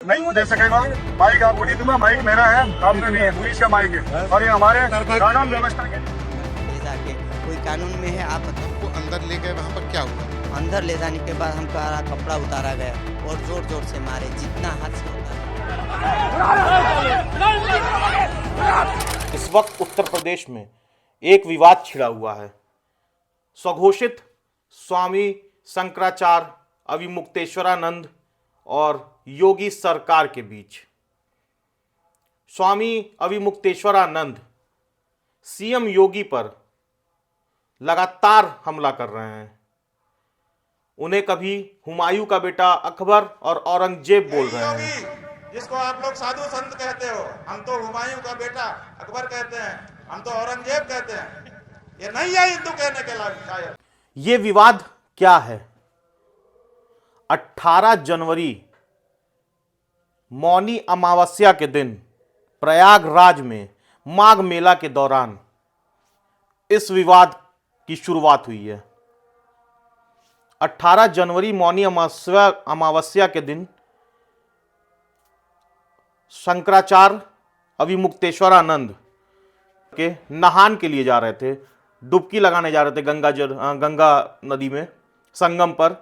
नहीं दे सकेगा। माइक आपको नहीं दूंगा, माइक मेरा है, आपका नहीं है, पुलिस का माइक है और ये हमारे कानून व्यवस्था के ले जाके कोई कानून में है। आप बताओ, को अंदर ले गए, वहाँ पर क्या हुआ? अंदर ले जाने के बाद हमका कपड़ा उतारा गया और जोर जोर से मारे, जितना हाथ से होता है। इस वक्त उत्तर प्रदेश में एक विवाद छिड़ा हुआ है स्वघोषित स्वामी शंकराचार्य अविमुक्तेश्वरानंद और योगी सरकार के बीच। स्वामी अविमुक्तेश्वरानंद सीएम योगी पर लगातार हमला कर रहे हैं। उन्हें कभी हुमायूं का बेटा अकबर और औरंगजेब बोल रहे हैं। जिसको आप लोग साधु संत कहते हो, हम तो हुमायूं का बेटा अकबर कहते हैं, हम तो औरंगजेब कहते हैं। ये नहीं है हिंदू कहने के लायक शायद। ये विवाद क्या है? 18 जनवरी मौनी अमावस्या के दिन प्रयागराज में माघ मेला के दौरान इस विवाद की शुरुआत हुई है। 18 जनवरी मौनी अमावस्या के दिन शंकराचार्य अविमुक्तेश्वरानंद के नहान के लिए जा रहे थे, डुबकी लगाने जा रहे थे गंगा नदी में संगम पर,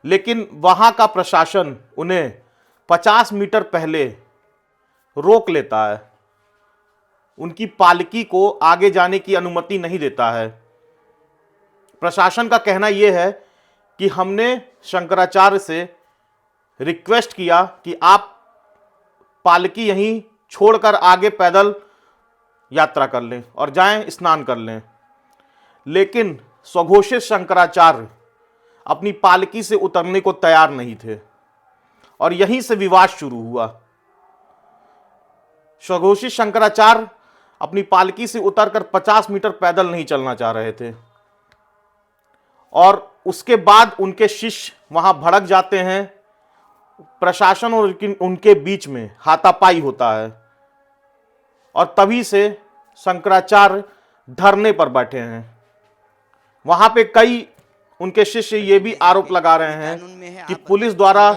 लेकिन वहां का प्रशासन उन्हें 50 मीटर पहले रोक लेता है। उनकी पालकी को आगे जाने की अनुमति नहीं देता है। प्रशासन का कहना यह है कि हमने शंकराचार्य से रिक्वेस्ट किया कि आप पालकी यहीं छोड़कर आगे पैदल यात्रा कर लें और जाएं स्नान कर लें, लेकिन स्वघोषित शंकराचार्य अपनी पालकी से उतरने को तैयार नहीं थे और यहीं से विवाद शुरू हुआ। स्वघोषित शंकराचार्य अपनी पालकी से उतरकर 50 मीटर पैदल नहीं चलना चाह रहे थे और उसके बाद उनके शिष्य वहां भड़क जाते हैं। प्रशासन और उनके बीच में हाथापाई होता है और तभी से शंकराचार्य धरने पर बैठे हैं। वहां पे कई उनके शिष्य ये भी आरोप लगा रहे हैं कि पुलिस द्वारा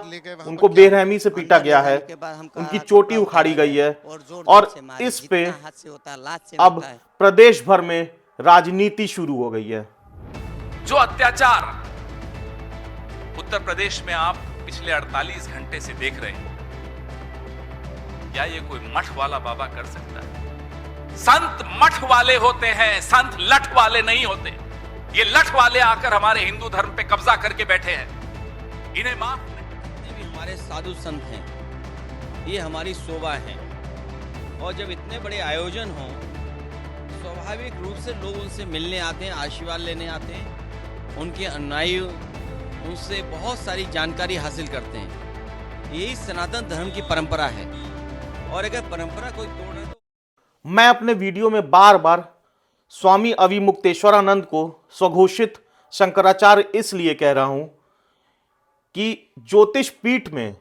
उनको बेरहमी से पीटा गया है, उनकी चोटी उखाड़ी गई है और इस पे अब प्रदेश भर में राजनीति शुरू हो गई है। जो अत्याचार उत्तर प्रदेश में आप पिछले 48 घंटे से देख रहे हैं, क्या ये कोई मठ वाला बाबा कर सकता है? संत मठ वाले होते हैं, संत लठ वाले नहीं होते। ये लठ वाले आकर हमारे हिंदू धर्म पे कब्जा करके बैठे हैं, इन्हें माफ नहीं। ये भी हमारे साधु संत हैं, ये हमारी शोभा है और जब इतने बड़े आयोजन हों, स्वाभाविक रूप से लोग उनसे मिलने आते हैं, आशीर्वाद लेने आते हैं, उनके अनुयायी उनसे बहुत सारी जानकारी हासिल करते हैं। यही सनातन धर्म की परंपरा है और अगर परंपरा कोई तोड़े तो। मैं अपने वीडियो में बार बार स्वामी अविमुक्तेश्वरानंद को स्वघोषित शंकराचार्य इसलिए कह रहा हूं कि ज्योतिष पीठ में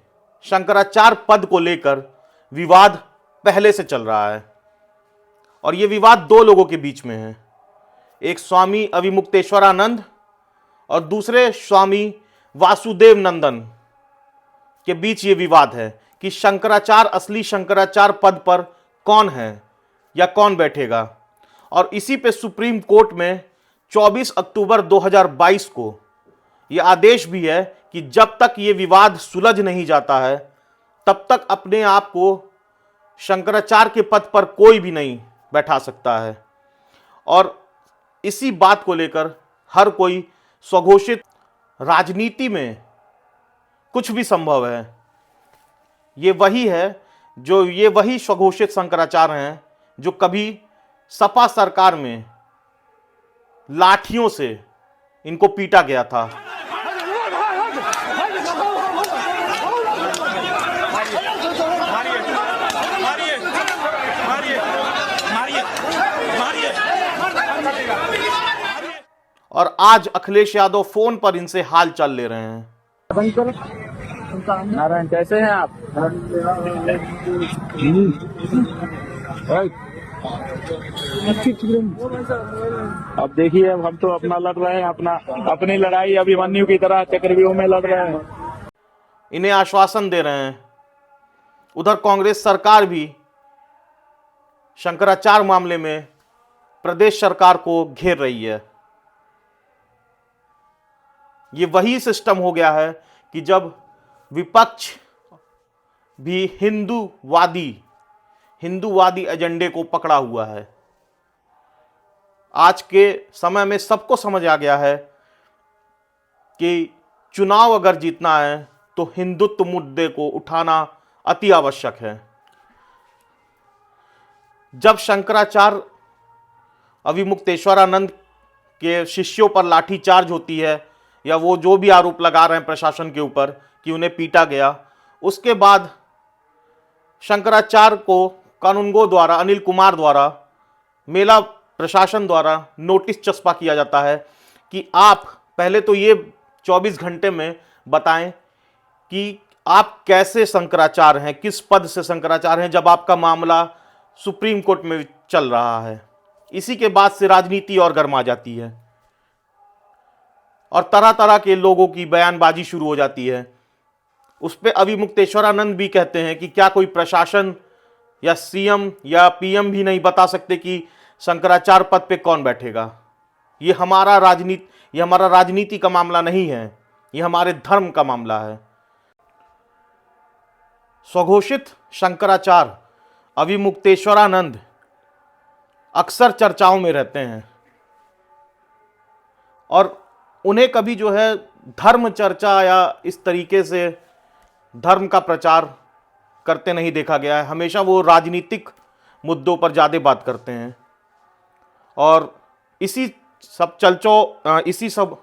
शंकराचार्य पद को लेकर विवाद पहले से चल रहा है और यह विवाद दो लोगों के बीच में है। एक स्वामी अविमुक्तेश्वरानंद और दूसरे स्वामी वासुदेव नंदन के बीच ये विवाद है कि शंकराचार्य असली शंकराचार्य पद पर कौन है या कौन बैठेगा। और इसी पे सुप्रीम कोर्ट में 24 अक्टूबर 2022 को यह आदेश भी है कि जब तक ये विवाद सुलझ नहीं जाता है तब तक अपने आप को शंकराचार्य के पद पर कोई भी नहीं बैठा सकता है। और इसी बात को लेकर हर कोई स्वघोषित राजनीति में कुछ भी संभव है। ये वही स्वघोषित शंकराचार्य हैं जो कभी सपा सरकार में लाठियों से इनको पीटा गया था। और आज अखिलेश यादव फोन पर इनसे हाल चाल ले रहे हैं। नारायण कैसे हैं आप? अब देखिए, अब हम तो अपना लड़ रहे हैं, अपनी लड़ाई अभिमन्यु की तरह चक्रव्यूह में लड़ रहे हैं। इन्हें आश्वासन दे रहे हैं उधर कांग्रेस सरकार भी शंकराचार्य मामले में प्रदेश सरकार को घेर रही है। ये वही सिस्टम हो गया है कि जब विपक्ष भी हिंदूवादी एजेंडे को पकड़ा हुआ है। आज के समय में सबको समझ आ गया है कि चुनाव अगर जीतना है तो हिंदुत्व मुद्दे को उठाना अति आवश्यक है। जब शंकराचार्य अविमुक्तेश्वरानंद के शिष्यों पर लाठीचार्ज होती है या वो जो भी आरोप लगा रहे हैं प्रशासन के ऊपर कि उन्हें पीटा गया, उसके बाद शंकराचार्य को कानूनगो द्वारा, अनिल कुमार द्वारा, मेला प्रशासन द्वारा नोटिस चस्पा किया जाता है कि आप पहले तो ये 24 घंटे में बताएं कि आप कैसे शंकराचार्य हैं, किस पद से शंकराचार्य हैं, जब आपका मामला सुप्रीम कोर्ट में चल रहा है। इसी के बाद से राजनीति और गर्मा जाती है और तरह तरह के लोगों की बयानबाजी शुरू हो जाती है। उस पर अविमुक्तेश्वरानंद भी कहते हैं कि क्या कोई प्रशासन या सीएम या पीएम भी नहीं बता सकते कि शंकराचार्य पद पे कौन बैठेगा। ये हमारा राजनीति का मामला नहीं है, ये हमारे धर्म का मामला है। स्वघोषित शंकराचार्य अविमुक्तेश्वरानंद अक्सर चर्चाओं में रहते हैं और उन्हें कभी जो है धर्म चर्चा या इस तरीके से धर्म का प्रचार करते नहीं देखा गया है। हमेशा वो राजनीतिक मुद्दों पर ज़्यादा बात करते हैं और इसी सब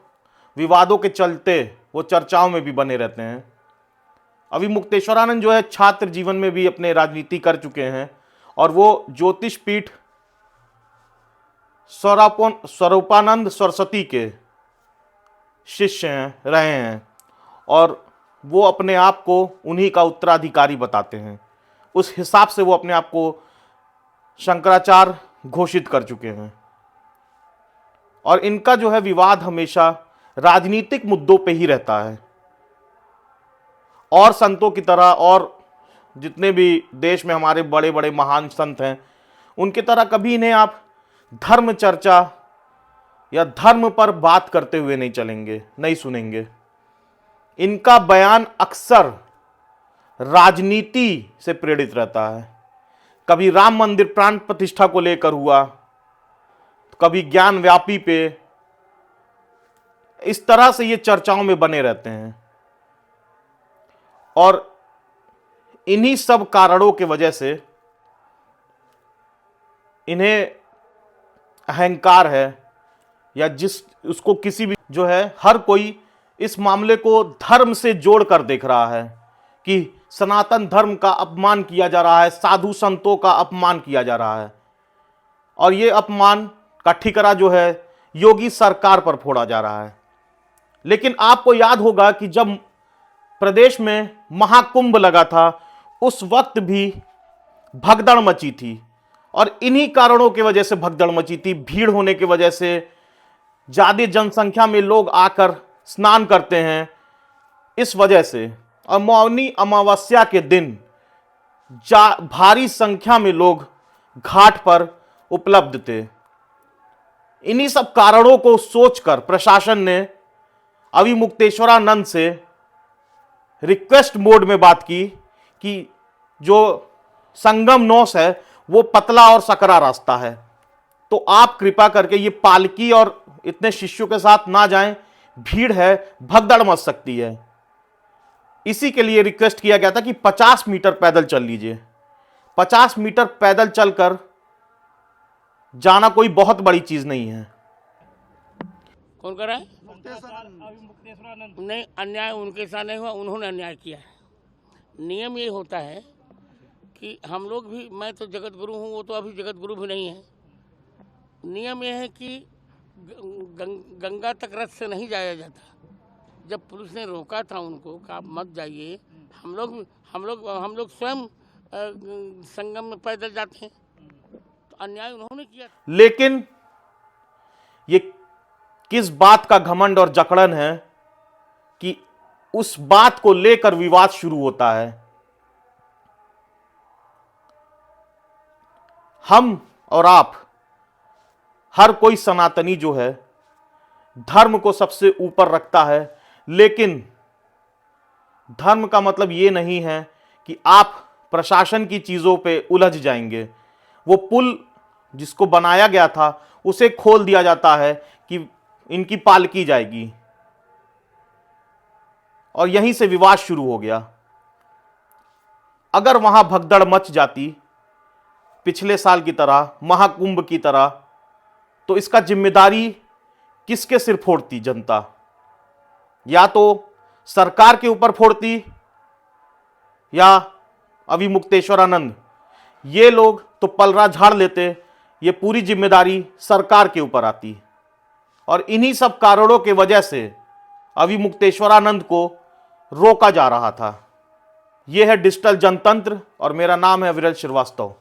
विवादों के चलते वो चर्चाओं में भी बने रहते हैं। अविमुक्तेश्वरानंद जो है छात्र जीवन में भी अपने राजनीति कर चुके हैं और वो ज्योतिष पीठ स्वरूपानंद सरस्वती के शिष्य रहे हैं और वो अपने आप को उन्हीं का उत्तराधिकारी बताते हैं। उस हिसाब से वो अपने आप को शंकराचार्य घोषित कर चुके हैं और इनका जो है विवाद हमेशा राजनीतिक मुद्दों पे ही रहता है। और संतों की तरह और जितने भी देश में हमारे बड़े बड़े महान संत हैं, उनकी तरह कभी इन्हें आप धर्म चर्चा या धर्म पर बात करते हुए नहीं चलेंगे, नहीं सुनेंगे। इनका बयान अक्सर राजनीति से प्रेरित रहता है। कभी राम मंदिर प्राण प्रतिष्ठा को लेकर हुआ, कभी ज्ञान व्यापी पे, इस तरह से ये चर्चाओं में बने रहते हैं और इन्हीं सब कारणों के वजह से इन्हें अहंकार है या उसको किसी भी जो है, हर कोई इस मामले को धर्म से जोड़कर देख रहा है कि सनातन धर्म का अपमान किया जा रहा है, साधु संतों का अपमान किया जा रहा है और ये अपमान का ठिकरा जो है योगी सरकार पर फोड़ा जा रहा है। लेकिन आपको याद होगा कि जब प्रदेश में महाकुंभ लगा था उस वक्त भी भगदड़ मची थी और इन्हीं कारणों की वजह से भगदड़ मची थी। भीड़ होने की वजह से ज्यादा जनसंख्या में लोग आकर स्नान करते हैं, इस वजह से। और मौनी अमावस्या के दिन भारी संख्या में लोग घाट पर उपलब्ध थे। इन्हीं सब कारणों को सोचकर प्रशासन ने अविमुक्तेश्वरानंद से रिक्वेस्ट मोड में बात की कि जो संगम नौस है वो पतला और सकरा रास्ता है, तो आप कृपा करके ये पालकी और इतने शिष्यों के साथ ना जाएं, भीड़ है, भगदड़ मच सकती है। इसी के लिए रिक्वेस्ट किया गया था कि 50 मीटर पैदल चल लीजिए। 50 मीटर पैदल चलकर जाना कोई बहुत बड़ी चीज नहीं है। कौन कर रहा है? नहीं, अन्याय उनके साथ नहीं हुआ, उन्होंने अन्याय किया है। नियम ये होता है कि हम लोग भी, मैं तो जगत गुरु हूँ, वो तो अभी जगत गुरु भी नहीं है। नियम ये है कि गंगा तक रथ से नहीं जाया जाता। जब पुलिस ने रोका था उनको कि आप मत जाइए, हम लोग स्वयं संगम में पैदल जाते हैं, तो अन्याय उन्होंने किया। लेकिन ये किस बात का घमंड और जकड़न है कि उस बात को लेकर विवाद शुरू होता है। हम और आप, हर कोई सनातनी जो है धर्म को सबसे ऊपर रखता है, लेकिन धर्म का मतलब ये नहीं है कि आप प्रशासन की चीजों पे उलझ जाएंगे। वो पुल जिसको बनाया गया था उसे खोल दिया जाता है कि इनकी पालकी जाएगी, और यहीं से विवाद शुरू हो गया। अगर वहां भगदड़ मच जाती पिछले साल की तरह, महाकुंभ की तरह, तो इसका जिम्मेदारी किसके सिर फोड़ती जनता? या तो सरकार के ऊपर फोड़ती या अभी मुक्तेश्वरानंद। ये लोग तो पलड़ा झाड़ लेते, ये पूरी जिम्मेदारी सरकार के ऊपर आती। और इन्हीं सब कारणों के वजह से अभी मुक्तेश्वरानंद को रोका जा रहा था। यह है डिजिटल जनतंत्र और मेरा नाम है अविरल श्रीवास्तव।